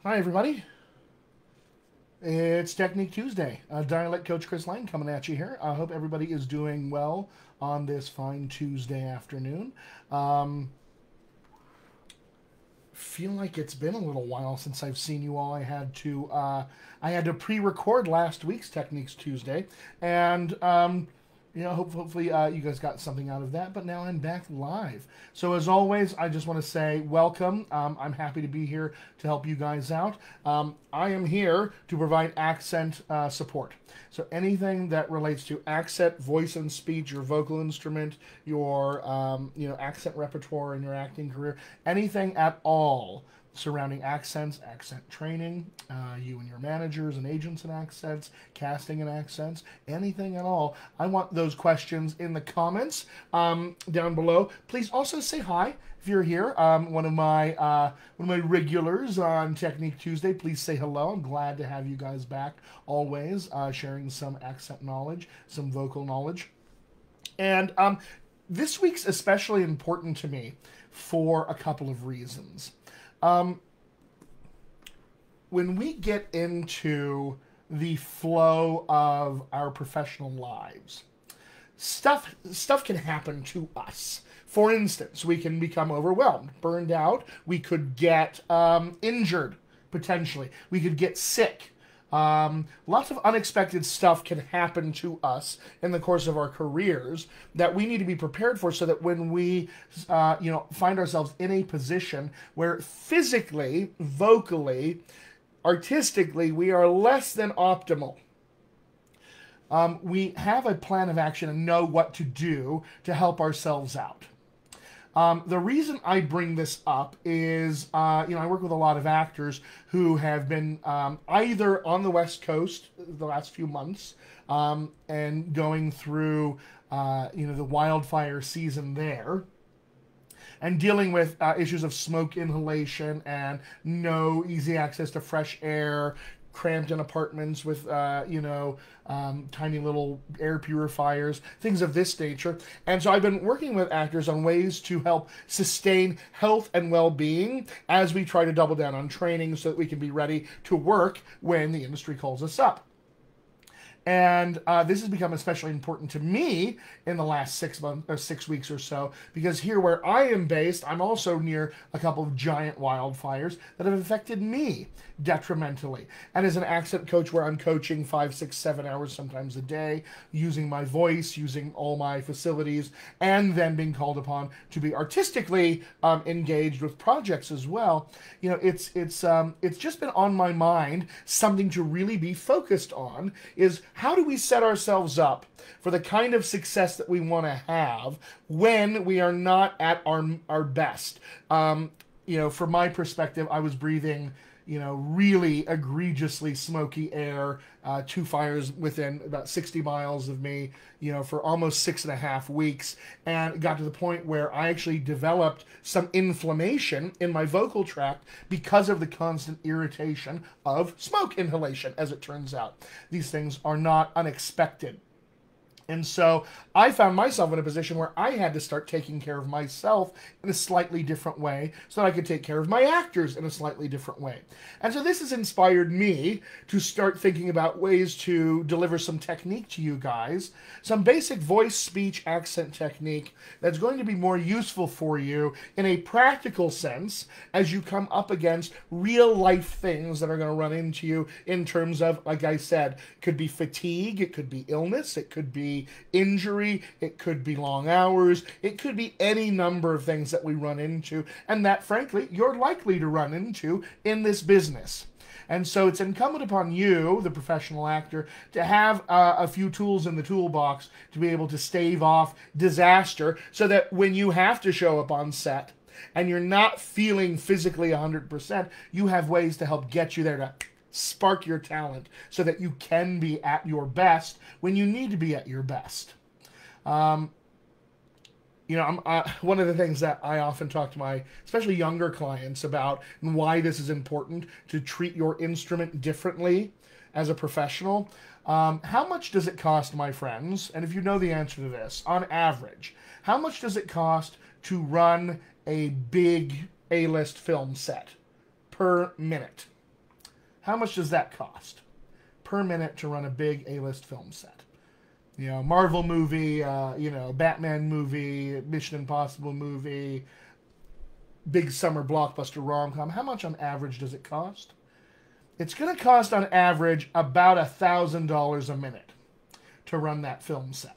Hi, everybody. It's Technique Tuesday. Dialect Coach Chris Lang coming at you here. I hope everybody is doing well on this fine Tuesday afternoon. Um, feel like it's been a little while since I've seen you all. I had to pre-record last week's Techniques Tuesday, and hopefully you guys got something out of that. But now I'm back live. So as always, I just want to say welcome. I'm happy to be here to help you guys out. I am here to provide accent support. So anything that relates to accent, voice and speech, your vocal instrument, your accent repertoire in your acting career, anything at all surrounding accents, accent training, you and your managers and agents and accents, casting and accents, anything at all. I want those questions in the comments down below. Please also say hi if you're here. One of my regulars on Technique Tuesday. Please say hello. I'm glad to have you guys back. Always sharing some accent knowledge, some vocal knowledge, and this week's especially important to me for a couple of reasons. When we get into the flow of our professional lives, stuff can happen to us. For instance, we can become overwhelmed, burned out. We could get injured, potentially. We could get sick. Lots of unexpected stuff can happen to us in the course of our careers that we need to be prepared for, so that when we, find ourselves in a position where physically, vocally, artistically, we are less than optimal, we have a plan of action and know what to do to help ourselves out. The reason I bring this up is, I work with a lot of actors who have been either on the West Coast the last few months and going through, the wildfire season there, and dealing with issues of smoke inhalation and no easy access to fresh air, cramped in apartments with, tiny little air purifiers, things of this nature. And so I've been working with actors on ways to help sustain health and well-being as we try to double down on training so that we can be ready to work when the industry calls us up. And this has become especially important to me in the last 6 months or 6 weeks or so, because here where I am based, I'm also near a couple of giant wildfires that have affected me detrimentally. And as an accent coach, where I'm coaching 5, 6, 7 hours sometimes a day, using my voice, using all my facilities, and then being called upon to be artistically engaged with projects as well, it's just been on my mind. Something to really be focused on is, how do we set ourselves up for the kind of success that we want to have when we are not at our best? From my perspective, I was breathing, really egregiously smoky air, 2 fires within about 60 miles of me, for almost 6.5 weeks, and got to the point where I actually developed some inflammation in my vocal tract because of the constant irritation of smoke inhalation, as it turns out. These things are not unexpected. And so I found myself in a position where I had to start taking care of myself in a slightly different way so that I could take care of my actors in a slightly different way. And so this has inspired me to start thinking about ways to deliver some technique to you guys, some basic voice, speech, accent technique that's going to be more useful for you in a practical sense as you come up against real life things that are going to run into you in terms of, like I said, it could be fatigue, it could be illness, it could be injury, it could be long hours, it could be any number of things that we run into, and that frankly you're likely to run into in this business. And so it's incumbent upon you, the professional actor, to have a few tools in the toolbox to be able to stave off disaster, so that when you have to show up on set and you're not feeling physically 100%, you have ways to help get you there to spark your talent so that you can be at your best when you need to be at your best. One of the things that I often talk to my, especially younger clients about, and why this is important to treat your instrument differently as a professional. How much does it cost, my friends? And if you know the answer to this, on average, how much does it cost to run a big A-list film set per minute? How much does that cost per minute to run a big A-list film set? You know, Marvel movie, you know, Batman movie, Mission Impossible movie, big summer blockbuster rom-com. How much on average does it cost? It's going to cost on average about $1,000 a minute to run that film set.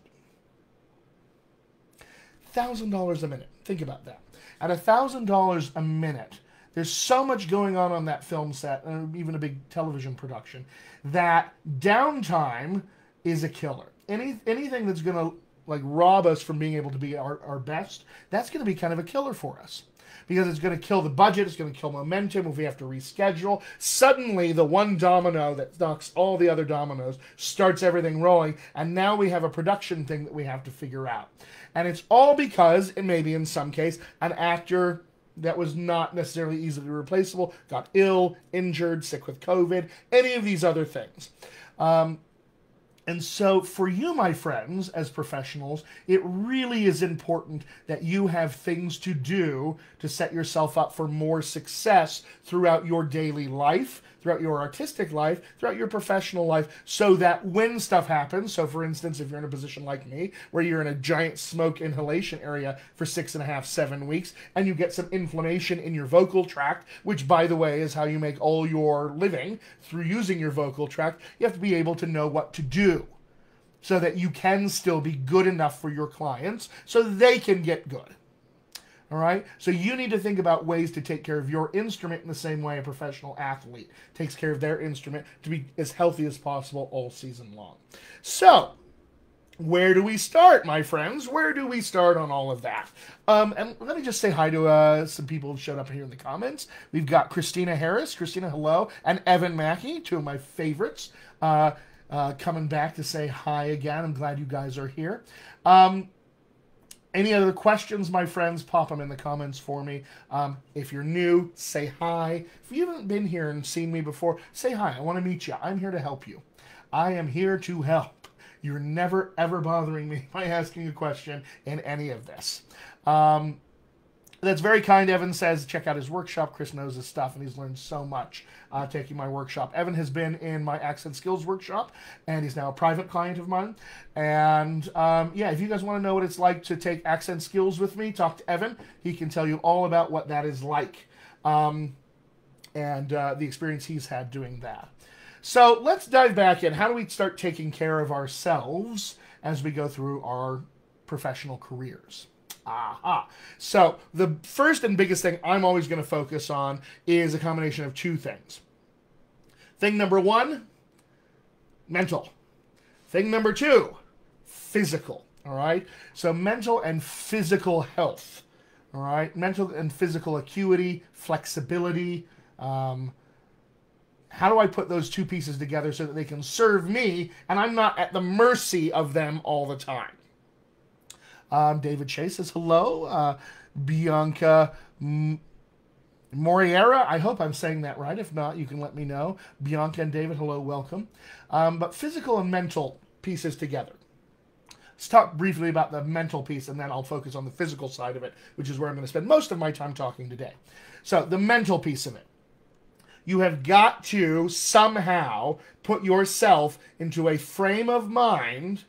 $1,000 a minute. Think about that. At $1,000 a minute, there's so much going on that film set, and even a big television production, that downtime is a killer. Anything that's going to like rob us from being able to be our best, that's going to be kind of a killer for us. Because it's going to kill the budget, it's going to kill momentum if we have to reschedule. Suddenly, the one domino that knocks all the other dominoes starts everything rolling, and now we have a production thing that we have to figure out. And it's all because, and maybe in some case, an actor that was not necessarily easily replaceable got ill, injured, sick with COVID, any of these other things. And so for you, my friends, as professionals, it really is important that you have things to do to set yourself up for more success throughout your daily life, throughout your artistic life, throughout your professional life, so that when stuff happens, so for instance, if you're in a position like me, where you're in a giant smoke inhalation area for 6.5, 7 weeks, and you get some inflammation in your vocal tract, which, by the way, is how you make all your living through using your vocal tract, you have to be able to know what to do so that you can still be good enough for your clients so they can get good. All right? So you need to think about ways to take care of your instrument in the same way a professional athlete takes care of their instrument to be as healthy as possible all season long. So, where do we start, my friends? Where do we start on all of that? And let me just say hi to some people who showed up here in the comments. We've got Christina Harris. Christina, hello. And Evan Mackey, two of my favorites, coming back to say hi again. I'm glad you guys are here. Any other questions, my friends, pop them in the comments for me. If you're new, say hi. If you haven't been here and seen me before, say hi. I want to meet you. I'm here to help you. I am here to help. You're never, ever bothering me by asking a question in any of this. That's very kind. Evan says, check out his workshop. Chris knows his stuff, and he's learned so much taking my workshop. Evan has been in my accent skills workshop, and he's now a private client of mine. And yeah, if you guys want to know what it's like to take accent skills with me, talk to Evan. He can tell you all about what that is like and the experience he's had doing that. So let's dive back in. How do we start taking care of ourselves as we go through our professional careers? Aha. So the first and biggest thing I'm always going to focus on is a combination of two things. Thing number one, mental. Thing number two, physical. All right. So mental and physical health. All right. Mental and physical acuity, flexibility. How do I put those two pieces together so that they can serve me and I'm not at the mercy of them all the time? David Chase says hello. Bianca Moriera, I hope I'm saying that right. If not, you can let me know. Bianca and David, hello, welcome. But physical and mental pieces together. Let's talk briefly about the mental piece, and then I'll focus on the physical side of it, which is where I'm going to spend most of my time talking today. So the mental piece of it. You have got to somehow put yourself into a frame of mind,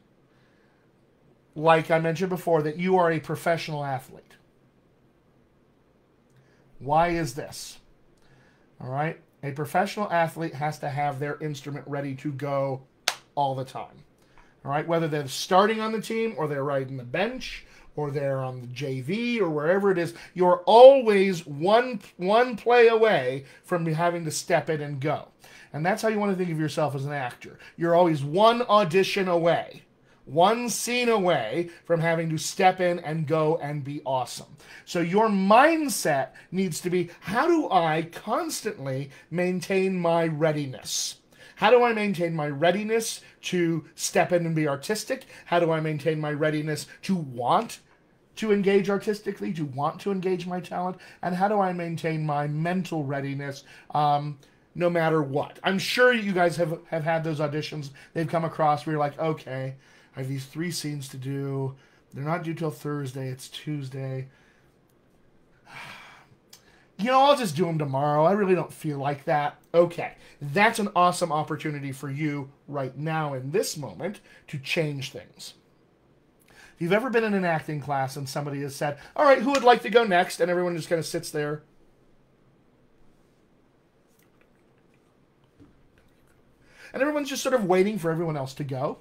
like I mentioned before, that you are a professional athlete. Why is this? All right. A professional athlete has to have their instrument ready to go all the time. All right. Whether they're starting on the team or they're riding the bench or they're on the JV or wherever it is, you're always one play away from having to step in and go. And that's how you want to think of yourself as an actor. You're always one audition away, one scene away from having to step in and go and be awesome. So your mindset needs to be, how do I constantly maintain my readiness? How do I maintain my readiness to step in and be artistic? How do I maintain my readiness to want to engage artistically, to want to engage my talent? And how do I maintain my mental readiness no matter what? I'm sure you guys have had those auditions. They've come across where you're like, okay, I have these 3 scenes to do. They're not due till Thursday. It's Tuesday. You know, I'll just do them tomorrow. I really don't feel like that. Okay, that's an awesome opportunity for you right now in this moment to change things. If you've ever been in an acting class and somebody has said, all right, who would like to go next? And everyone just kind of sits there. And everyone's just sort of waiting for everyone else to go.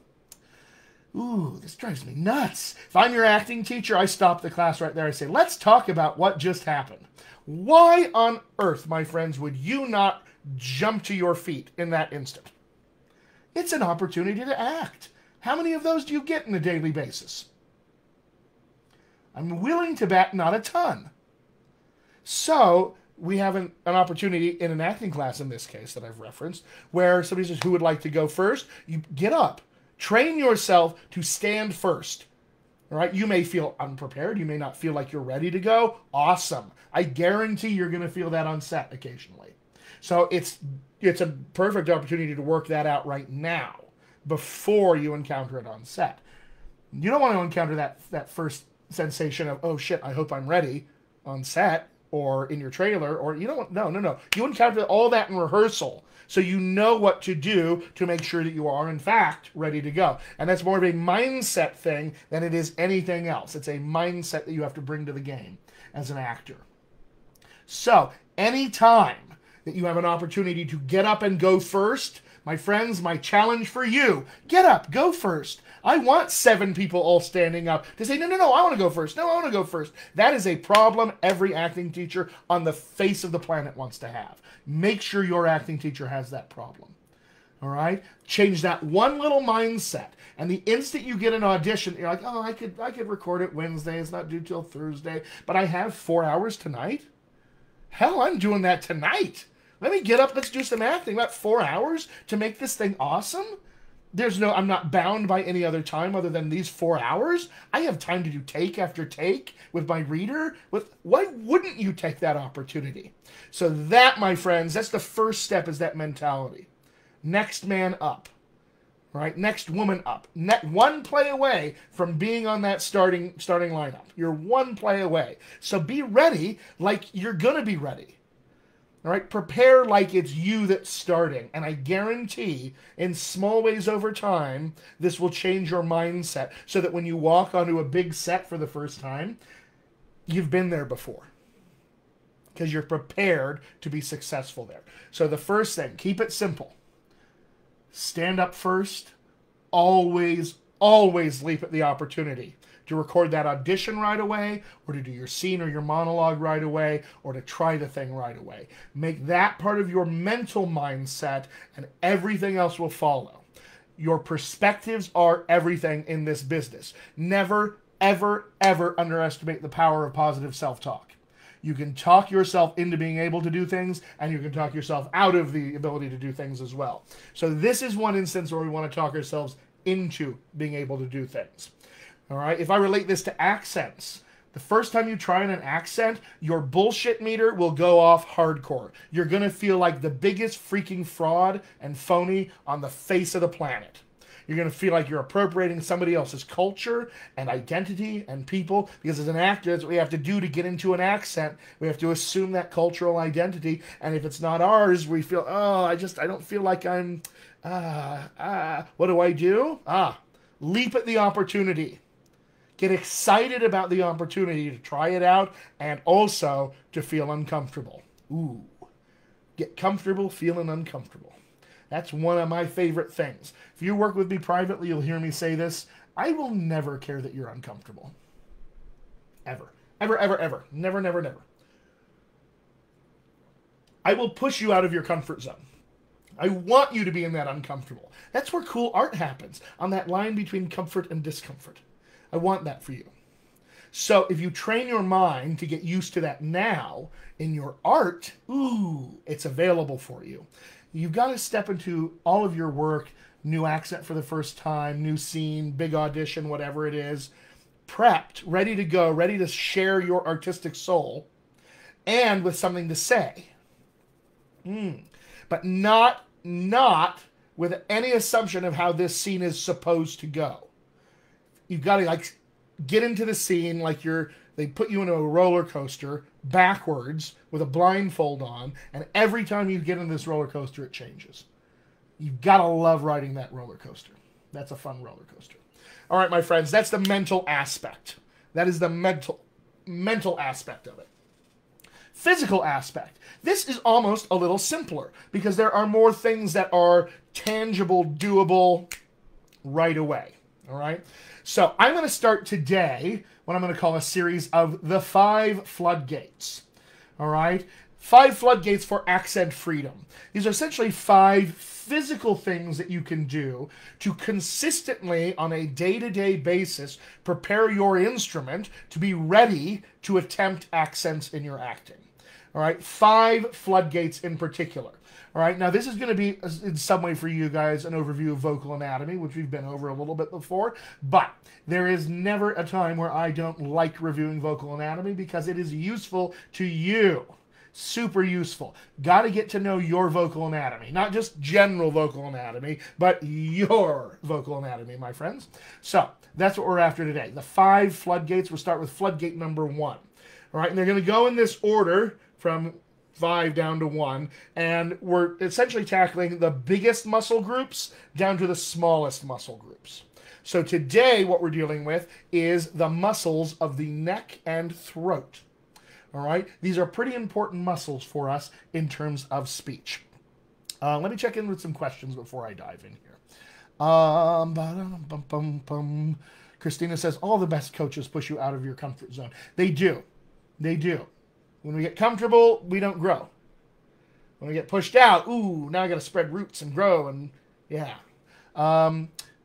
Ooh, this drives me nuts. If I'm your acting teacher, I stop the class right there. I say, let's talk about what just happened. Why on earth, my friends, would you not jump to your feet in that instant? It's an opportunity to act. How many of those do you get on a daily basis? I'm willing to bet not a ton. So we have an opportunity in an acting class, in this case that I've referenced, where somebody says, who would like to go first? You get up. Train yourself to stand first. All right? You may feel unprepared. You may not feel like you're ready to go. Awesome. I guarantee you're going to feel that on set occasionally. So it's a perfect opportunity to work that out right now before you encounter it on set. You don't want to encounter that first sensation of, oh shit, I hope I'm ready on set or in your trailer, or you don't, no. You encounter all that in rehearsal, so you know what to do to make sure that you are, in fact, ready to go. And that's more of a mindset thing than it is anything else. It's a mindset that you have to bring to the game as an actor. So, anytime that you have an opportunity to get up and go first, my friends, my challenge for you, get up, go first. I want 7 people all standing up to say, no, I want to go first. No, I want to go first. That is a problem every acting teacher on the face of the planet wants to have. Make sure your acting teacher has that problem. All right? Change that one little mindset. And the instant you get an audition, you're like, oh, I could record it Wednesday. It's not due till Thursday. But I have 4 hours tonight. Hell, I'm doing that tonight. Let me get up. Let's do some acting. About 4 hours to make this thing awesome? I'm not bound by any other time other than these 4 hours. I have time to do take after take with my reader. Why wouldn't you take that opportunity? So that, my friends, that's the first step, is that mentality. Next man up. Right? Next woman up. One play away from being on that starting lineup. You're one play away. So be ready like you're going to be ready. All right, prepare like it's you that's starting. And I guarantee, in small ways over time, this will change your mindset so that when you walk onto a big set for the first time, you've been there before. Because you're prepared to be successful there. So the first thing, keep it simple. Stand up first. Always, always leap at the opportunity to record that audition right away, or to do your scene or your monologue right away, or to try the thing right away. Make that part of your mental mindset, and everything else will follow. Your perspectives are everything in this business. Never, ever, ever underestimate the power of positive self-talk. You can talk yourself into being able to do things, and you can talk yourself out of the ability to do things as well. So this is one instance where we want to talk ourselves into being able to do things. All right, if I relate this to accents, the first time you try an accent, your bullshit meter will go off hardcore. You're going to feel like the biggest freaking fraud and phony on the face of the planet. You're going to feel like you're appropriating somebody else's culture and identity and people, because as an actor, that's what we have to do to get into an accent. We have to assume that cultural identity, and if it's not ours, we feel, oh, I don't feel like I'm, what do? Leap at the opportunity. Get excited about the opportunity to try it out, and also to feel uncomfortable. Ooh. Get comfortable feeling uncomfortable. That's one of my favorite things. If you work with me privately, you'll hear me say this. I will never care that you're uncomfortable. Ever. Ever, ever, ever. Never, never, never. I will push you out of your comfort zone. I want you to be in that uncomfortable. That's where cool art happens, on that line between comfort and discomfort. I want that for you. So if you train your mind to get used to that now in your art, ooh, it's available for you. You've got to step into all of your work, new accent for the first time, new scene, big audition, whatever it is, prepped, ready to go, ready to share your artistic soul, and with something to say. But not with any assumption of how this scene is supposed to go. You've got to get into the scene like they put you into a roller coaster, backwards with a blindfold on, and every time you get in this roller coaster, it changes. You've got to love riding that roller coaster. That's a fun roller coaster. All right, my friends, that's the mental aspect. That is the mental aspect of it. Physical aspect. This is almost a little simpler because there are more things that are tangible, doable right away. All right? So I'm going to start today what I'm going to call a series of the 5 floodgates. All right? 5 floodgates for accent freedom. These are essentially 5 physical things that you can do to consistently, on a day-to-day basis, prepare your instrument to be ready to attempt accents in your acting. All right? 5 floodgates in particular. All right, now this is going to be, in some way for you guys, an overview of vocal anatomy, which we've been over a little bit before, but there is never a time where I don't like reviewing vocal anatomy because it is useful to you. Super useful. Got to get to know your vocal anatomy, not just general vocal anatomy, but your vocal anatomy, my friends. So that's what we're after today. The 5 floodgates. We'll start with floodgate number 1. All right, and they're going to go in this order from 5 down to 1, and we're essentially tackling the biggest muscle groups down to the smallest muscle groups. So today what we're dealing with is the muscles of the neck and throat. All right, these are pretty important muscles for us in terms of speech. Let me check in with some questions before I dive in here. Christina says, all the best coaches push you out of your comfort zone. They do. They do. When we get comfortable, we don't grow. When we get pushed out, ooh, now I got to spread roots and grow, and yeah.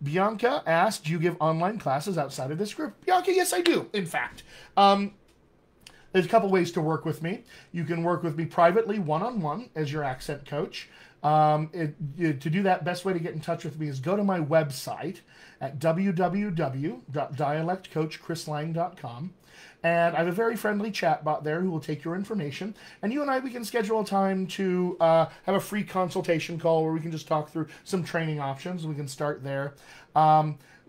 Bianca asked, do you give online classes outside of this group? Bianca, yes, I do, in fact. There's a couple ways to work with me. You can work with me privately, one-on-one, as your accent coach. To do that, best way to get in touch with me is go to my website at www.dialectcoachchrislang.com. And I have a very friendly chat bot there who will take your information. And you and I, we can schedule a time to have a free consultation call where we can just talk through some training options. We can start there.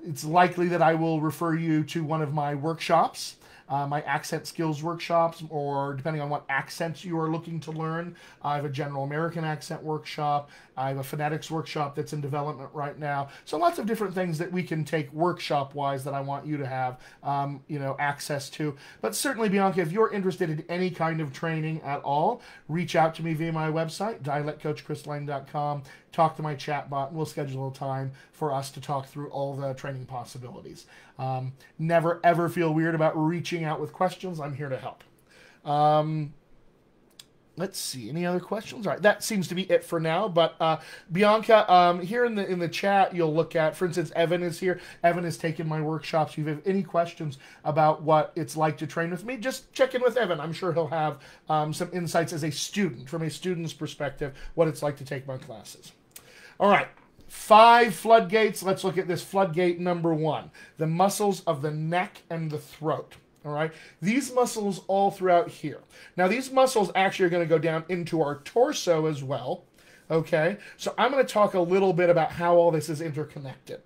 It's likely that I will refer you to one of my workshops. My accent skills workshops, or depending on what accents you are looking to learn. I have a general American accent workshop. I have a phonetics workshop that's in development right now. So lots of different things that we can take workshop-wise that I want you to have, access to. But certainly, Bianca, if you're interested in any kind of training at all, reach out to me via my website, dialectcoachchrislang.com. Talk to my chat bot, and we'll schedule a time for us to talk through all the training possibilities. Never, ever feel weird about reaching out with questions. I'm here to help. Let's see. Any other questions? All right, that seems to be it for now. But Bianca, here in the chat, you'll look at, for instance, Evan is here. Evan has taken my workshops. If you have any questions about what it's like to train with me, just check in with Evan. I'm sure he'll have some insights as a student, from a student's perspective, what it's like to take my classes. All right. 5 floodgates. Let's look at this floodgate number 1. The muscles of the neck and the throat. All right. These muscles all throughout here. Now, these muscles actually are going to go down into our torso as well. Okay. So I'm going to talk a little bit about how all this is interconnected.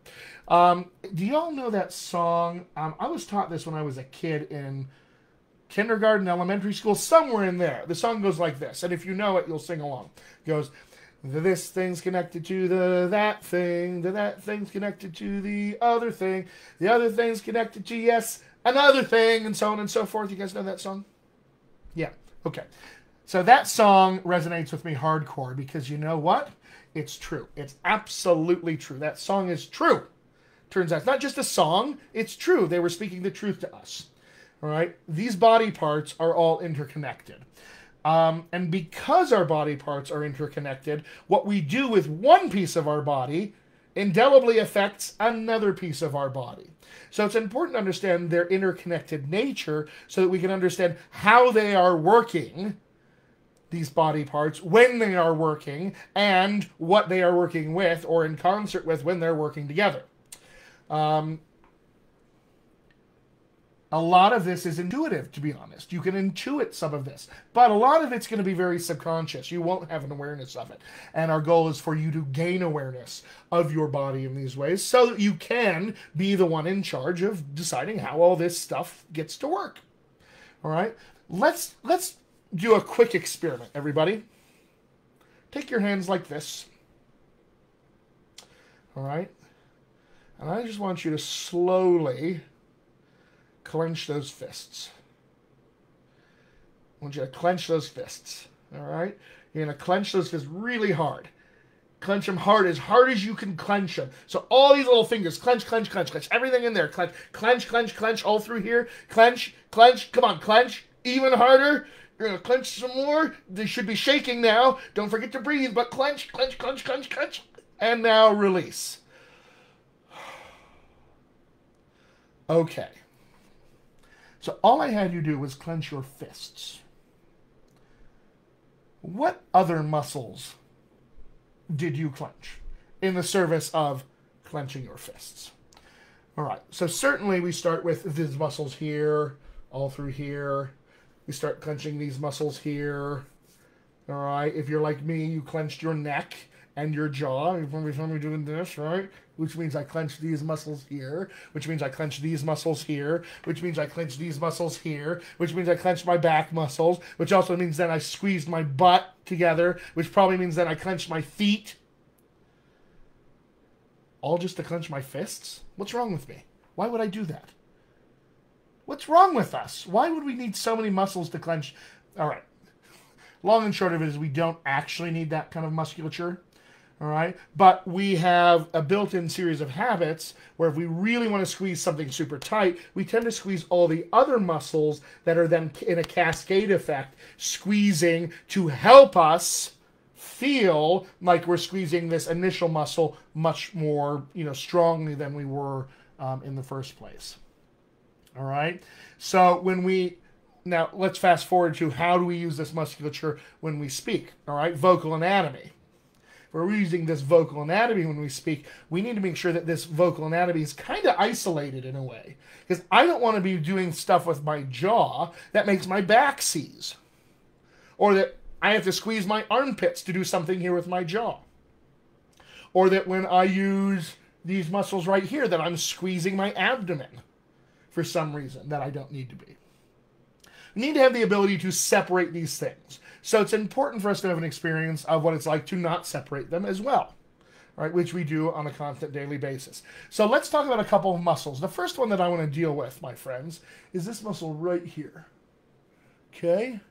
Do y'all know that song? I was taught this when I was a kid in kindergarten, elementary school, somewhere in there. The song goes like this. And if you know it, you'll sing along. It goes, this thing's connected to that thing's connected to the other thing's connected to, yes, another thing, and so on and so forth. You guys know that song? Yeah, okay. So that song resonates with me hardcore because you know what? It's true. It's absolutely true. That song is true. Turns out it's not just a song, it's true. They were speaking the truth to us. All right? These body parts are all interconnected. And because our body parts are interconnected, what we do with one piece of our body indelibly affects another piece of our body. So it's important to understand their interconnected nature so that we can understand how they are working, these body parts, when they are working, and what they are working with or in concert with when they're working together. A lot of this is intuitive, to be honest. You can intuit some of this, but a lot of it's going to be very subconscious. You won't have an awareness of it. And our goal is for you to gain awareness of your body in these ways so that you can be the one in charge of deciding how all this stuff gets to work. All right? Let's do a quick experiment, everybody. Take your hands like this. All right? And I just want you to slowly clench those fists. I want you to clench those fists. All right? You're going to clench those fists really hard. Clench them hard as you can clench them. So all these little fingers, clench, clench, clench, clench. Everything in there, clench, clench, clench, clench, all through here. Clench, clench. Come on, clench. Even harder. You're going to clench some more. They should be shaking now. Don't forget to breathe, but clench, clench, clench, clench, clench. And now release. Okay. So all I had you do was clench your fists. What other muscles did you clench in the service of clenching your fists? All right, so certainly we start with these muscles here, all through here. We start clenching these muscles here. All right, if you're like me, you clenched your neck and your jaw. You probably saw me doing this, right? Which means I clench these muscles here, which means I clench these muscles here, which means I clench these muscles here, which means I clench my back muscles, which also means that I squeezed my butt together, which probably means that I clenched my feet. All just to clench my fists? What's wrong with me? Why would I do that? What's wrong with us? Why would we need so many muscles to clench? All right. Long and short of it is we don't actually need that kind of musculature. All right, but we have a built-in series of habits where if we really want to squeeze something super tight, we tend to squeeze all the other muscles that are then in a cascade effect, squeezing to help us feel like we're squeezing this initial muscle much more, strongly than we were in the first place. All right, so now let's fast forward to how do we use this musculature when we speak? All right, vocal anatomy. We're using this vocal anatomy when we speak, we need to make sure that this vocal anatomy is kind of isolated in a way. Because I don't want to be doing stuff with my jaw that makes my back seize. Or that I have to squeeze my armpits to do something here with my jaw. Or that when I use these muscles right here, that I'm squeezing my abdomen for some reason that I don't need to be. We need to have the ability to separate these things. So it's important for us to have an experience of what it's like to not separate them as well, right? Which we do on a constant daily basis. So let's talk about a couple of muscles. The first one that I want to deal with, my friends, is this muscle right here. Okay?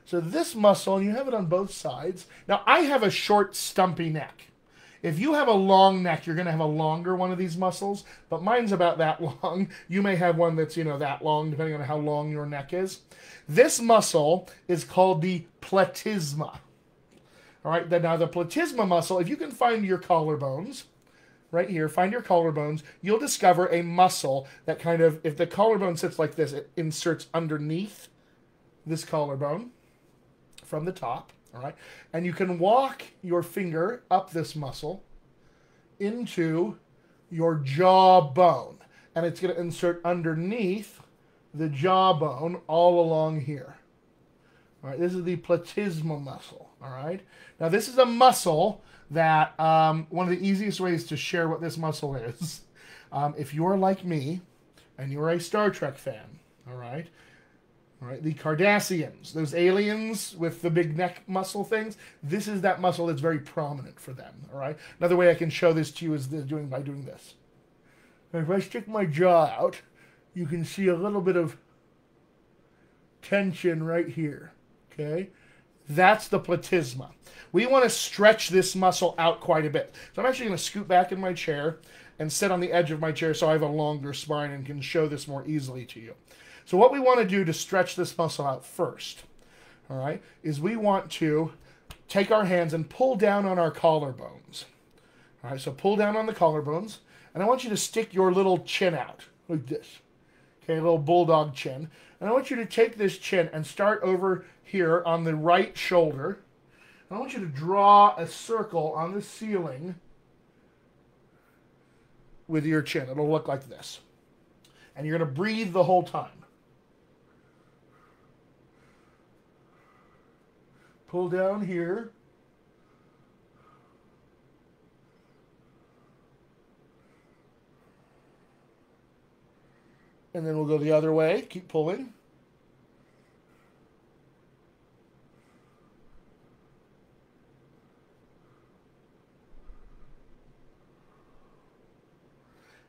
So this muscle, and you have it on both sides. Now, I have a short, stumpy neck. If you have a long neck, you're going to have a longer one of these muscles, but mine's about that long. You may have one that's, that long, depending on how long your neck is. This muscle is called the platysma. All right, now the platysma muscle, if you can find your collarbones, right here, find your collarbones, you'll discover a muscle that kind of, if the collarbone sits like this, it inserts underneath this collarbone from the top. All right, and you can walk your finger up this muscle into your jawbone, and it's going to insert underneath the jawbone all along here. All right, this is the platysma muscle. All right, now this is a muscle that one of the easiest ways to share what this muscle is, if you're like me and you're a Star Trek fan, all right, the Cardassians, those aliens with the big neck muscle things, this is that muscle that's very prominent for them, all right? Another way I can show this to you is by doing this. If I stick my jaw out, you can see a little bit of tension right here, okay? That's the platysma. We want to stretch this muscle out quite a bit. So I'm actually going to scoot back in my chair and sit on the edge of my chair so I have a longer spine and can show this more easily to you. So what we want to do to stretch this muscle out first, all right, is we want to take our hands and pull down on our collarbones. All right, so pull down on the collarbones, and I want you to stick your little chin out like this. Okay, a little bulldog chin. And I want you to take this chin and start over here on the right shoulder. I want you to draw a circle on the ceiling with your chin. It'll look like this. And you're going to breathe the whole time. Pull down here. And then we'll go the other way. Keep pulling.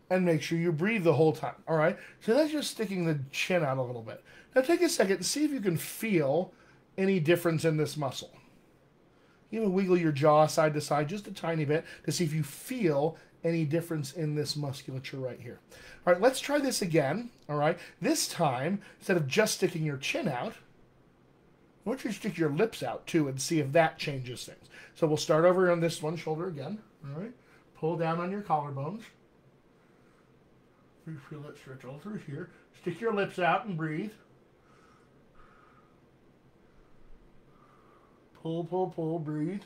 And make sure you breathe the whole time, all right? So that's just sticking the chin out a little bit. Now take a second and see if you can feel any difference in this muscle. You can wiggle your jaw side to side just a tiny bit to see if you feel any difference in this musculature right here. All right, let's try this again, all right? This time, instead of just sticking your chin out, I want you to stick your lips out too and see if that changes things. So we'll start over on this one shoulder again, all right? Pull down on your collarbones. You feel that stretch all through here. Stick your lips out and breathe. Pull, pull, pull, breathe.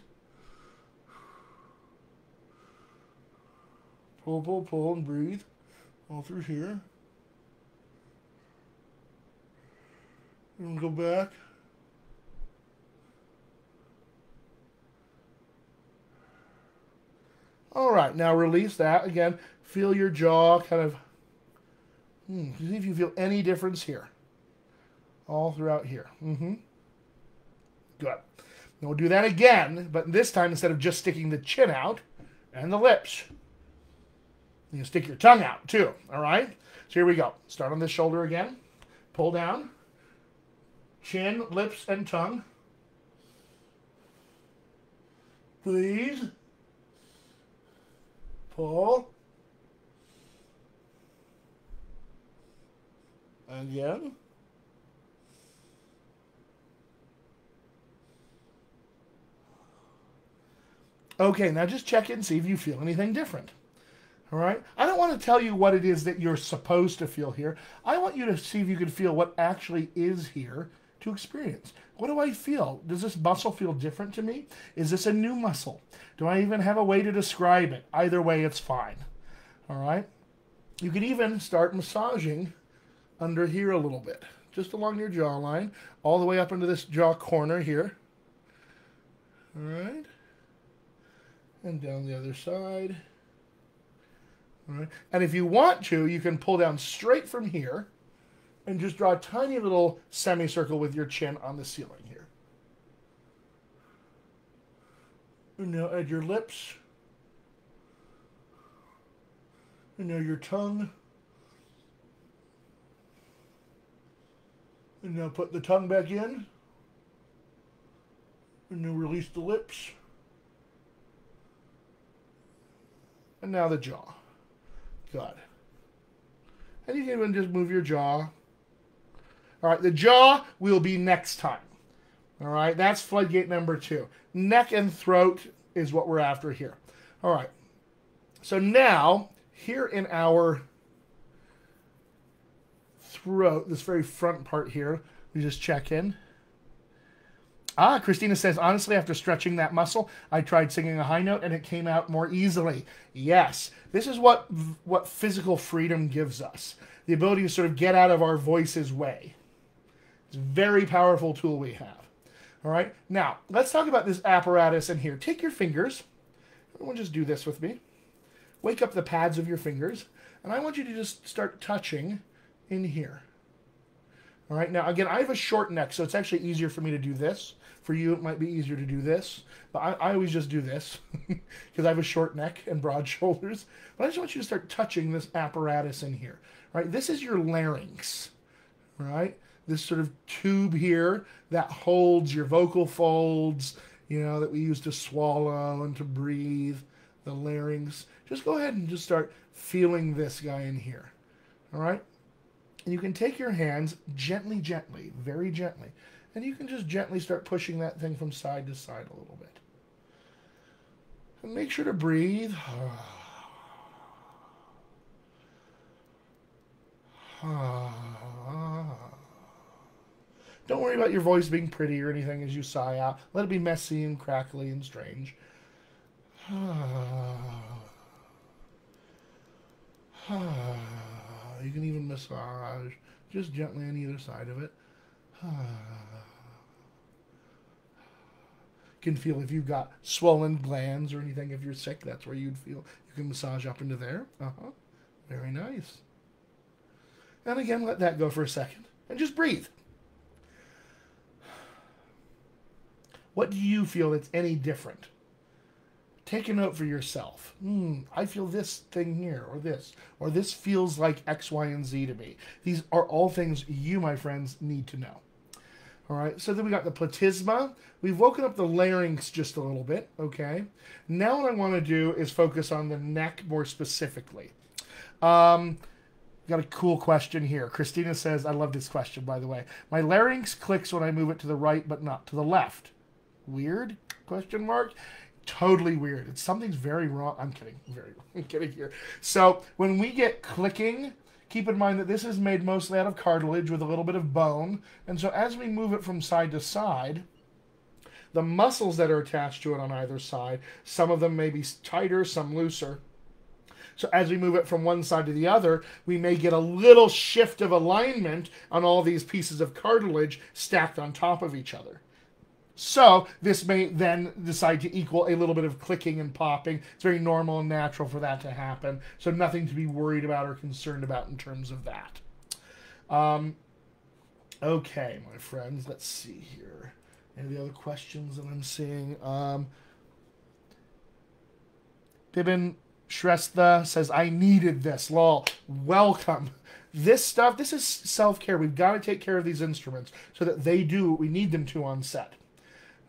Pull, pull, pull, and breathe. All through here. And go back. All right, now release that. Again, feel your jaw kind of... See if you feel any difference here. All throughout here. Good. Now we'll do that again, but this time instead of just sticking the chin out and the lips, you can stick your tongue out too, all right? So here we go. Start on this shoulder again. Pull down. Chin, lips, and tongue. Breathe. Pull. Again. Okay, now just check it and see if you feel anything different. All right? I don't want to tell you what it is that you're supposed to feel here. I want you to see if you can feel what actually is here to experience. What do I feel? Does this muscle feel different to me? Is this a new muscle? Do I even have a way to describe it? Either way, it's fine. All right? You can even start massaging under here a little bit, just along your jawline, all the way up into this jaw corner here. All right? And down the other side. All right? And if you want to, you can pull down straight from here and just draw a tiny little semicircle with your chin on the ceiling here. And now add your lips. And now your tongue. And now put the tongue back in. And now release the lips. And now the jaw. Good. And you can even just move your jaw. All right, the jaw will be next time. All right, that's floodgate number 2. Neck and throat is what we're after here. All right. So now, here in our throat, this very front part here, we just check in. Christina says, honestly, after stretching that muscle, I tried singing a high note and it came out more easily. Yes, this is what physical freedom gives us. The ability to sort of get out of our voice's way. It's a very powerful tool we have. All right, now, let's talk about this apparatus in here. Take your fingers. Everyone just do this with me. Wake up the pads of your fingers. And I want you to just start touching in here. All right, now, again, I have a short neck, so it's actually easier for me to do this. For you, it might be easier to do this. But I always just do this because I have a short neck and broad shoulders. But I just want you to start touching this apparatus in here. All right, this is your larynx. All right, this sort of tube here that holds your vocal folds, you know, that we use to swallow and to breathe, the larynx. Just go ahead and just start feeling this guy in here. All right? And you can take your hands gently, gently, very gently, and you can just gently start pushing that thing from side to side a little bit. And make sure to breathe. Don't worry about your voice being pretty or anything as you sigh out. Let it be messy and crackly and strange. You can even massage just gently on either side of it. You can feel if you've got swollen glands or anything. If you're sick, that's where you'd feel. You can massage up into there. Very nice. And again, let that go for a second. And just breathe. What do you feel that's any different? take a note for yourself. I feel this thing here, or this feels like X, Y, and Z to me. These are all things you, my friends, need to know. All right, so then we got the platysma. We've woken up the larynx just a little bit, okay? Now what I want to do is focus on the neck more specifically. Got a cool question here. Christina says, I love this question, by the way. My larynx clicks when I move it to the right, but not to the left. Weird? Question mark. Totally weird. It's something's very wrong. I'm kidding. I'm kidding here. So when we get clicking, keep in mind that this is made mostly out of cartilage with a little bit of bone. And so as we move it from side to side, the muscles that are attached to it on either side, some of them may be tighter, some looser. So as we move it from one side to the other, we may get a little shift of alignment on all these pieces of cartilage stacked on top of each other. So this may then decide to equal a little bit of clicking and popping. It's very normal and natural for that to happen. So nothing to be worried about or concerned about in terms of that. Okay, my friends, let's see here. Any other questions that I'm seeing? Bibin Shrestha says, I needed this. Lol. Welcome. This stuff, this is self-care. We've got to take care of these instruments so that they do what we need them to on set.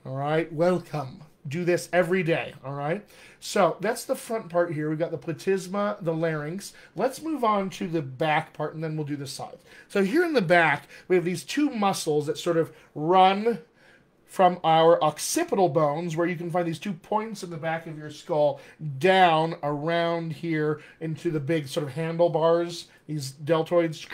All right, welcome. Do this every day, all right? So that's the front part here. We've got the platysma, the larynx. Let's move on to the back part, and then we'll do the sides. So here in the back, we have these two muscles that sort of run from our occipital bones, where you can find these 2 points in the back of your skull, down around here into the big sort of handlebars, these deltoids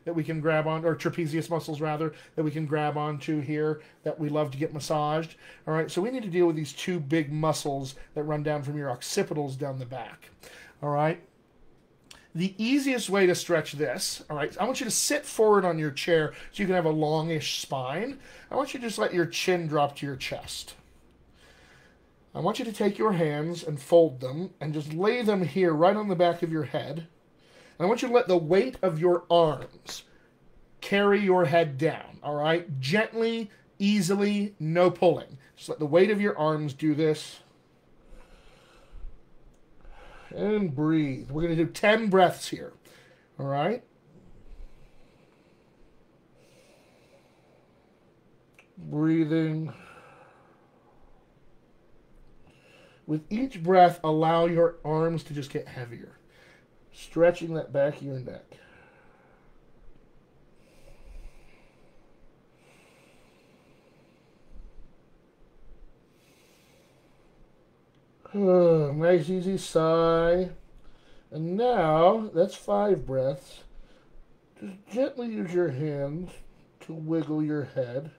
that we can grab on, or trapezius muscles rather, that we can grab onto here that we love to get massaged. All right, so we need to deal with these 2 big muscles that run down from your occipitals down the back. All right. The easiest way to stretch this, all right, I want you to sit forward on your chair so you can have a longish spine. I want you to just let your chin drop to your chest. I want you to take your hands and fold them and just lay them here right on the back of your head. And I want you to let the weight of your arms carry your head down, all right? Gently, easily, no pulling. Just let the weight of your arms do this. And breathe. We're going to do 10 breaths here. All right? Breathing. With each breath, allow your arms to just get heavier. Stretching that back of your neck. Nice easy sigh. And now, that's 5 breaths. Just gently use your hands to wiggle your head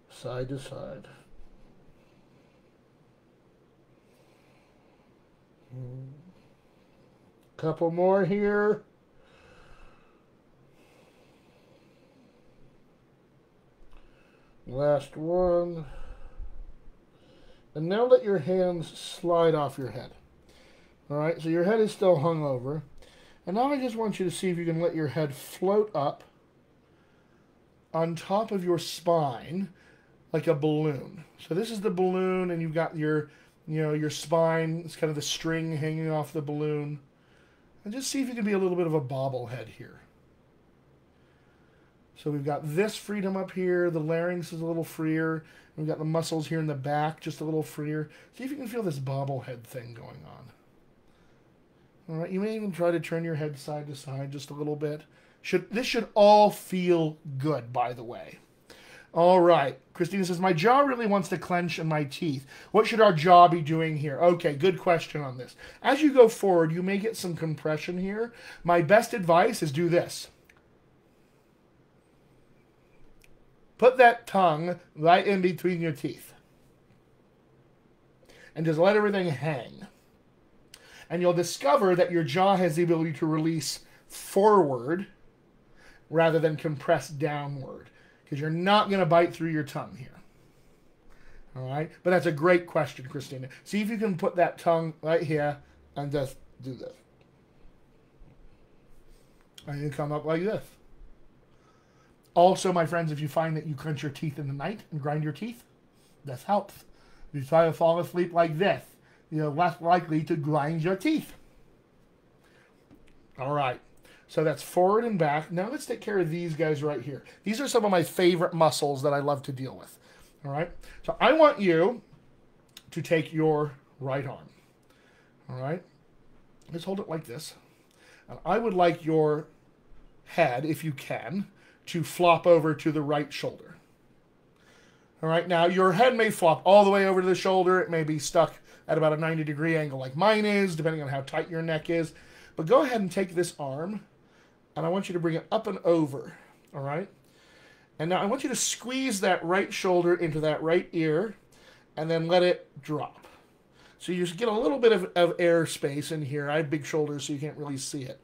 side to side. Couple more here. Last one. And now let your hands slide off your head. All right, so your head is still hung over. And now I just want you to see if you can let your head float up on top of your spine like a balloon. So this is the balloon, and you've got your, your spine. It's kind of the string hanging off the balloon. And just see if you can be a little bit of a bobblehead here. So we've got this freedom up here. The larynx is a little freer. We've got the muscles here in the back just a little freer. See if you can feel this bobblehead thing going on. All right, you may even try to turn your head side to side just a little bit. This should all feel good, by the way. All right, Christina says, my jaw really wants to clench in my teeth. What should our jaw be doing here? Okay, good question on this. As you go forward, you may get some compression here. My best advice is do this. Put that tongue right in between your teeth. And just let everything hang. And you'll discover that your jaw has the ability to release forward rather than compress downward. Because you're not going to bite through your tongue here. All right? But that's a great question, Christina. See if you can put that tongue right here and just do this. And you come up like this. Also, my friends, if you find that you clench your teeth in the night and grind your teeth, this helps. You try to fall asleep like this, you're less likely to grind your teeth. All right. So that's forward and back. Now let's take care of these guys right here. These are some of my favorite muscles that I love to deal with. All right. So I want you to take your right arm. All right. Just hold it like this. And I would like your head, if you can, to flop over to the right shoulder. All right. Now your head may flop all the way over to the shoulder. It may be stuck at about a 90-degree angle like mine is, depending on how tight your neck is. But go ahead and take this arm, and I want you to bring it up and over, all right? And now I want you to squeeze that right shoulder into that right ear, and then let it drop. So you just get a little bit of air space in here. I have big shoulders, so you can't really see it.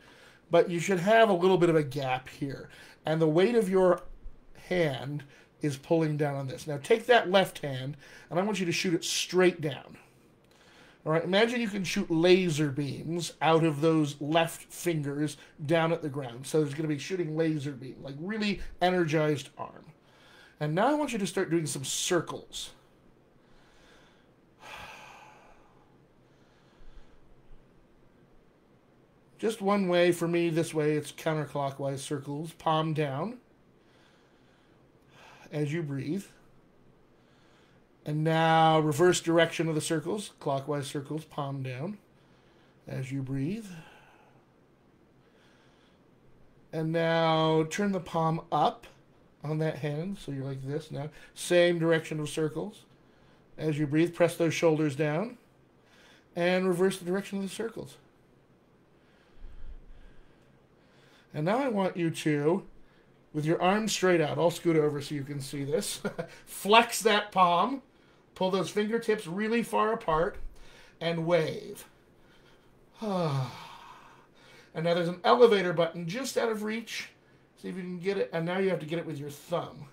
But you should have a little bit of a gap here. And the weight of your hand is pulling down on this. Now take that left hand, and I want you to shoot it straight down. All right, imagine you can shoot laser beams out of those left fingers down at the ground. So there's going to be shooting laser beam, like really energized arm. And now I want you to start doing some circles. Just one way for me, this way, it's counterclockwise circles, palm down as you breathe. And now reverse direction of the circles, clockwise circles, palm down as you breathe. And now turn the palm up on that hand, so you're like this now. Same direction of circles. As you breathe, press those shoulders down and reverse the direction of the circles. And now I want you to, with your arms straight out, I'll scoot over so you can see this, flex that palm. Pull those fingertips really far apart and wave. And now there's an elevator button just out of reach. See if you can get it. And now you have to get it with your thumb.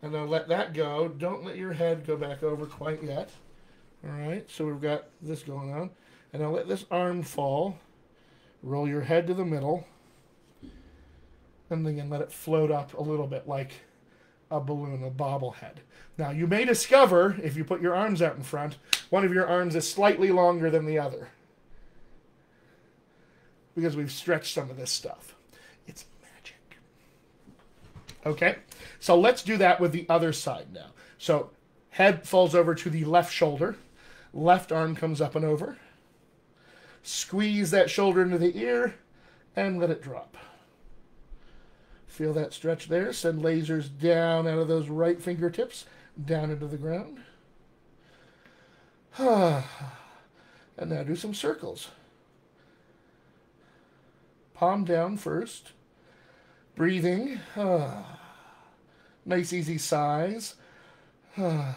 And now let that go. Don't let your head go back over quite yet. All right, so we've got this going on. And now let this arm fall. Roll your head to the middle. And then let it float up a little bit like a balloon, a bobblehead. Now, you may discover, if you put your arms out in front, one of your arms is slightly longer than the other. Because we've stretched some of this stuff. It's magic. Okay? So let's do that with the other side now. So, head falls over to the left shoulder. Left arm comes up and over. Squeeze that shoulder into the ear and let it drop. Feel that stretch there. Send lasers down out of those right fingertips, down into the ground. And now do some circles. Palm down first. Breathing. Nice easy sighs. And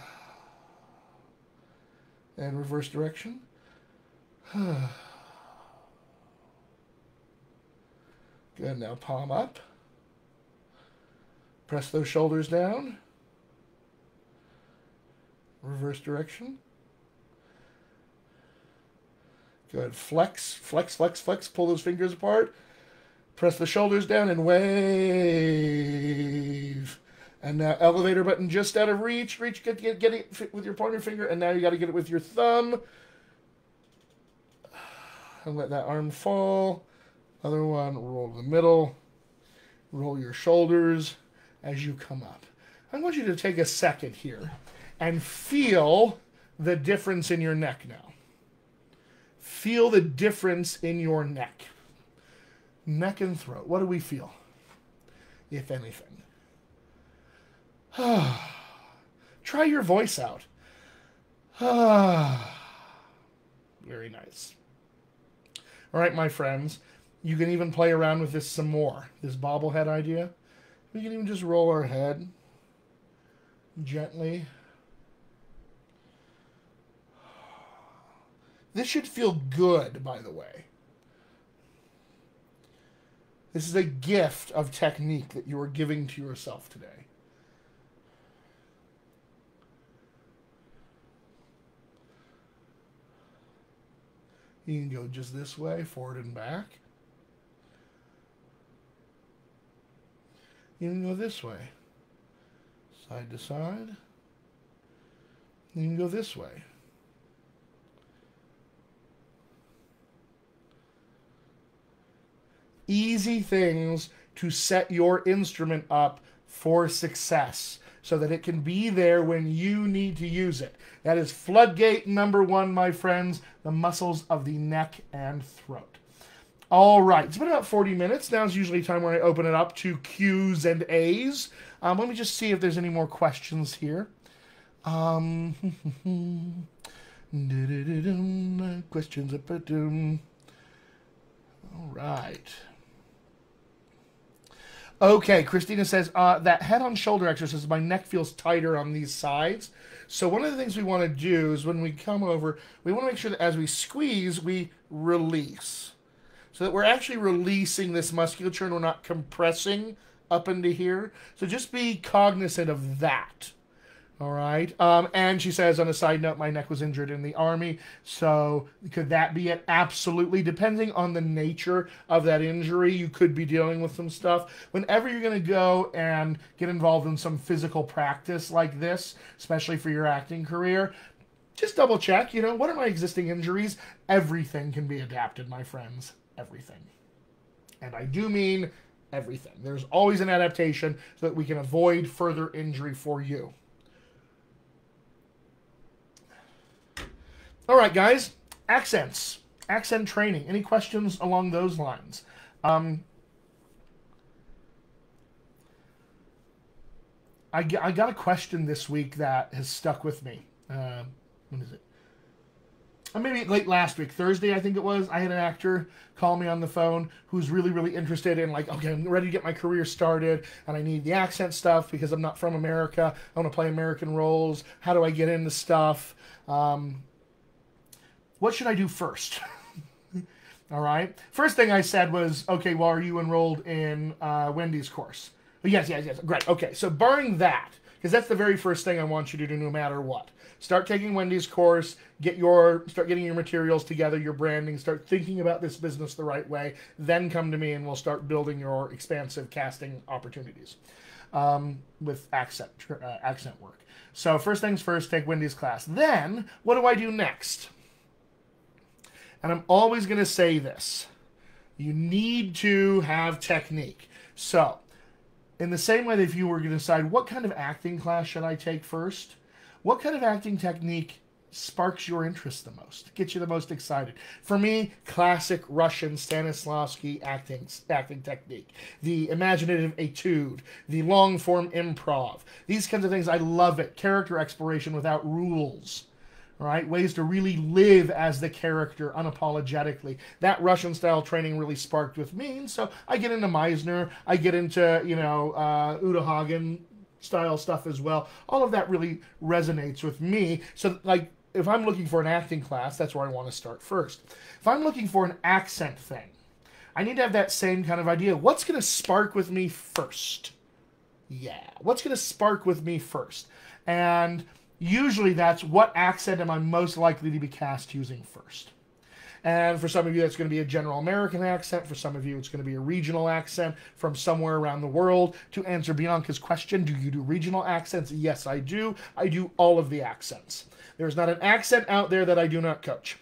reverse direction. Good, now palm up. Press those shoulders down. Reverse direction. Good. Flex, flex, flex, flex. Pull those fingers apart. Press the shoulders down and wave. And now elevator button just out of reach. Reach, get it with your pointer finger. And now you got to get it with your thumb. And let that arm fall. Other one, roll to the middle. Roll your shoulders as you come up. I want you to take a second here and feel the difference in your neck now. Feel the difference in your neck. Neck and throat. What do we feel, if anything? Try your voice out. Very nice. All right, my friends. You can even play around with this some more. This bobblehead idea. We can even just roll our head gently. This should feel good, by the way. This is a gift of technique that you are giving to yourself today. You can go just this way, forward and back. You can go this way. Side to side. You can go this way. Easy things to set your instrument up for success so that it can be there when you need to use it. That is floodgate number 1, my friends, the muscles of the neck and throat. All right, it's been about 40 minutes. Now is usually time where I open it up to Q's and A's. Let me just see if there's any more questions here. Questions. All right. Okay, Christina says, that head on shoulder exercise, my neck feels tighter on these sides. So one of the things we want to do is when we come over, we want to make sure that as we squeeze, we release. So that we're actually releasing this musculature and we're not compressing up into here. So just be cognizant of that. All right. And she says, on a side note, my neck was injured in the Army. So could that be it? Absolutely. Depending on the nature of that injury, you could be dealing with some stuff. Whenever you're going to go and get involved in some physical practice like this, especially for your acting career, just double check, you know, what are my existing injuries? Everything can be adapted, my friends. Everything. And I do mean everything. There's always an adaptation so that we can avoid further injury for you. All right, guys, accents, accent training. Any questions along those lines? I got a question this week that has stuck with me. When is it? Maybe late last week, Thursday, I think it was. I had an actor call me on the phone who's really, really interested in, like, okay, I'm ready to get my career started, and I need the accent stuff because I'm not from America. I want to play American roles. How do I get into stuff? What should I do first? All right. First thing I said was, okay, well, are you enrolled in Wendy's course? Yes. Great. Okay. So barring that, because that's the very first thing I want you to do no matter what. Start taking Wendy's course, start getting your materials together, your branding, start thinking about this business the right way, then come to me and we'll start building your expansive casting opportunities with accent work. So first things first, take Wendy's class. Then, what do I do next? And I'm always going to say this. You need to have technique. So, in the same way that if you were going to decide what kind of acting class should I take first, what kind of acting technique sparks your interest the most, gets you the most excited? For me, classic Russian Stanislavski acting technique, the imaginative etude, the long-form improv, these kinds of things, I love it. Character exploration without rules. Right? Ways to really live as the character unapologetically. That Russian style training really sparked with me. And so I get into Meisner. I get into, Uta Hagen style stuff as well. All of that really resonates with me. So, like, if I'm looking for an acting class, that's where I want to start first. If I'm looking for an accent thing, I need to have that same kind of idea. What's going to spark with me first? Yeah. What's going to spark with me first? And usually that's what accent am I most likely to be cast using first. And for some of you, that's going to be a general American accent. For some of you, it's going to be a regional accent from somewhere around the world. To answer Bianca's question, do you do regional accents? Yes, I do. I do all of the accents. There's not an accent out there that I do not coach.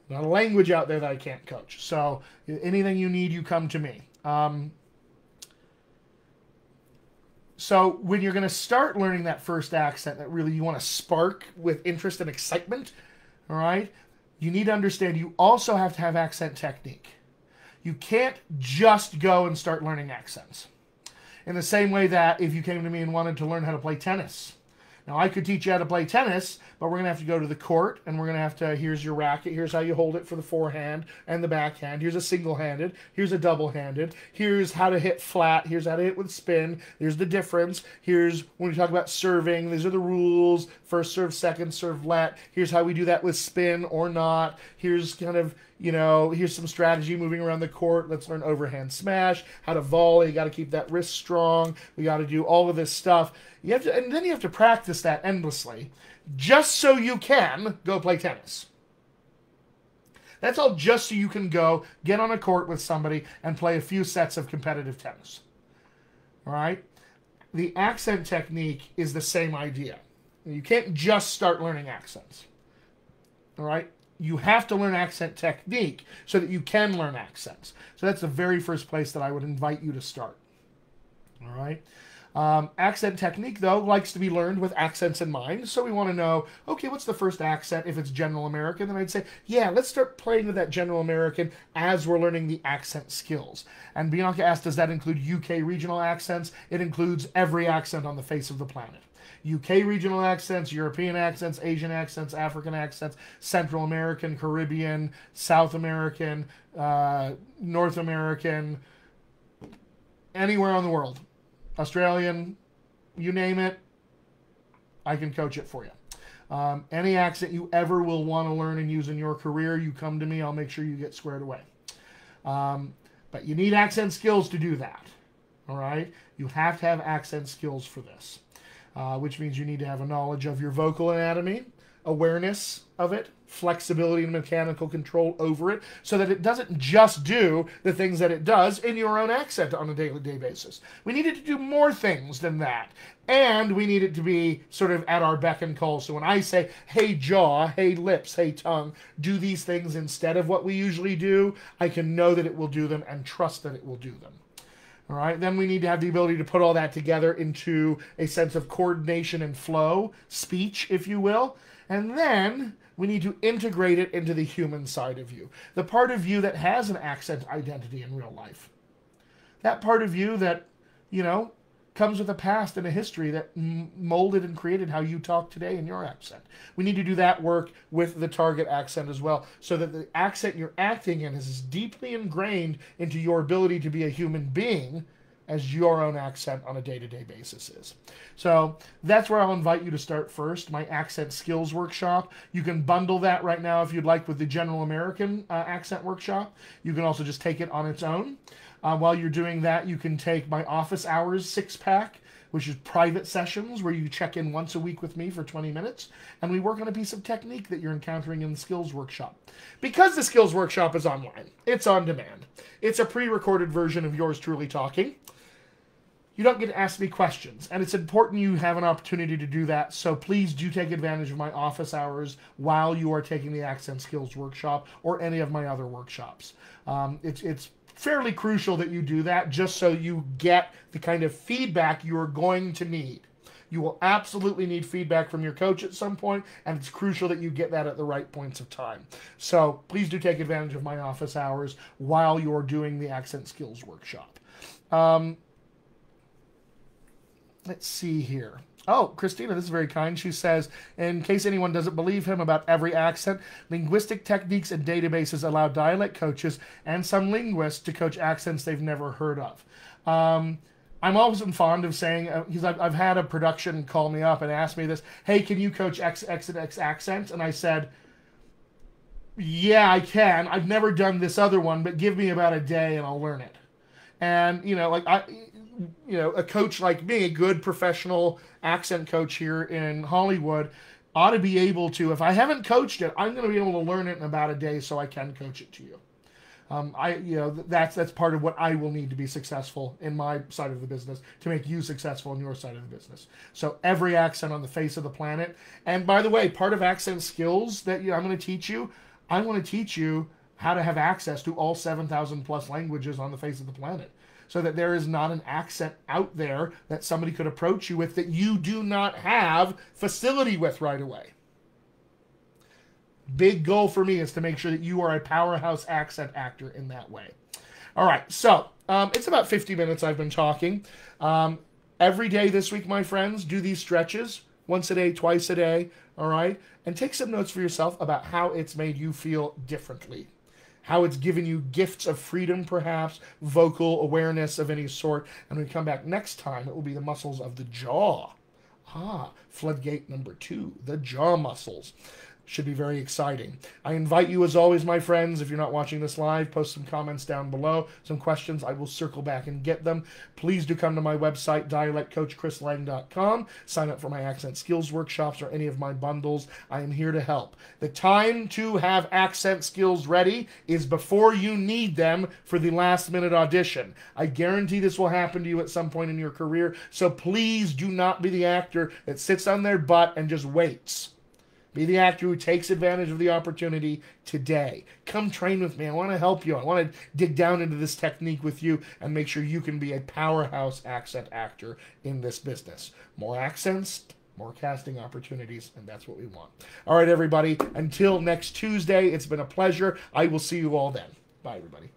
Not a language out there that I can't coach. So anything you need, you come to me. So when you're going to start learning that first accent that really you want to spark with interest and excitement, all right, you need to understand you also have to have accent technique. You can't just go and start learning accents. In the same way that if you came to me and wanted to learn how to play tennis, now I could teach you how to play tennis, but we're going to have to go to the court and we're going to have to, here's your racket, here's how you hold it for the forehand and the backhand, here's a single-handed, here's a double-handed, here's how to hit flat, here's how to hit with spin, here's the difference, here's when we talk about serving, these are the rules, first serve, second serve, let, here's how we do that with spin or not, here's kind of, here's some strategy moving around the court, let's learn overhand smash, how to volley, you got to keep that wrist strong, we got to do all of this stuff. You have to, and then you have to practice that endlessly, just so you can go play tennis. That's all just so you can go get on a court with somebody and play a few sets of competitive tennis. All right? the accent technique is the same idea. You can't just start learning accents. All right? You have to learn accent technique so that you can learn accents. So that's the very first place that I would invite you to start. All right? Accent technique, though, likes to be learned with accents in mind. So we want to know, okay, what's the first accent? If it's General American, then I'd say, yeah, let's start playing with that General American as we're learning the accent skills. And Bianca asked, does that include UK regional accents? It includes every accent on the face of the planet. UK regional accents, European accents, Asian accents, African accents, Central American, Caribbean, South American, North American, anywhere on the world. Australian, you name it, I can coach it for you. Any accent you ever will want to learn and use in your career, you come to me, I'll make sure you get squared away. But you need accent skills to do that, all right? You have to have accent skills for this, which means you need to have a knowledge of your vocal anatomy, awareness of it, flexibility and mechanical control over it, so that it doesn't just do the things that it does in your own accent on a day-to-day basis. We need it to do more things than that. And we need it to be sort of at our beck and call. So when I say, hey jaw, hey lips, hey tongue, do these things instead of what we usually do, I can know that it will do them and trust that it will do them. All right, then we need to have the ability to put all that together into a sense of coordination and flow, speech, if you will. And then we need to integrate it into the human side of you, the part of you that has an accent identity in real life. That part of you that, you know, comes with a past and a history that molded and created how you talk today in your accent. We need to do that work with the target accent as well, so that the accent you're acting in is as deeply ingrained into your ability to be a human being as your own accent on a day-to-day basis is. So that's where I'll invite you to start first, my accent skills workshop. You can bundle that right now if you'd like with the General American accent workshop. You can also just take it on its own. While you're doing that, you can take my office hours 6-pack, which is private sessions where you check in once a week with me for 20 minutes, and we work on a piece of technique that you're encountering in the skills workshop. Because the skills workshop is online, it's on demand. It's a pre-recorded version of yours truly talking. You don't get to ask me questions, and it's important you have an opportunity to do that, so please do take advantage of my office hours while you are taking the accent skills workshop or any of my other workshops. It's fairly crucial that you do that just so you get the kind of feedback you are going to need. You will absolutely need feedback from your coach at some point, and it's crucial that you get that at the right points of time. So please do take advantage of my office hours while you're doing the accent skills workshop. Let's see here. Oh, Christina, this is very kind. She says, in case anyone doesn't believe him about every accent, linguistic techniques and databases allow dialect coaches and some linguists to coach accents they've never heard of. I'm always fond of saying, because I've had a production call me up and ask me this, hey, can you coach X and X accents? And I said, yeah, I can. I've never done this other one, but give me about a day and I'll learn it. And, you know, like a coach like me, a good professional accent coach here in Hollywood, ought to be able to, if I haven't coached it, I'm going to be able to learn it in about a day so I can coach it to you. That's part of what I will need to be successful in my side of the business to make you successful in your side of the business. So every accent on the face of the planet. And by the way, part of accent skills that I'm going to teach you, I want to teach you how to have access to all 7,000 plus languages on the face of the planet, so that there is not an accent out there that somebody could approach you with that you do not have facility with right away. Big goal for me is to make sure that you are a powerhouse accent actor in that way. All right, so it's about 50 minutes I've been talking. Every day this week, my friends, do these stretches once a day, twice a day, all right? And take some notes for yourself about how it's made you feel differently, how it's given you gifts of freedom, perhaps, vocal awareness of any sort. And when we come back next time, it will be the muscles of the jaw. Floodgate number 2, the jaw muscles. Should be very exciting. I invite you, as always, my friends, if you're not watching this live, post some comments down below, some questions. I will circle back and get them. Please do come to my website, dialectcoachchrislang.com. Sign up for my accent skills workshops or any of my bundles. I am here to help. The time to have accent skills ready is before you need them for the last-minute audition. I guarantee this will happen to you at some point in your career, so please do not be the actor that sits on their butt and just waits. Be the actor who takes advantage of the opportunity today. Come train with me. I want to help you. I want to dig down into this technique with you and make sure you can be a powerhouse accent actor in this business. More accents, more casting opportunities, and that's what we want. All right, everybody. Until next Tuesday, it's been a pleasure. I will see you all then. Bye, everybody.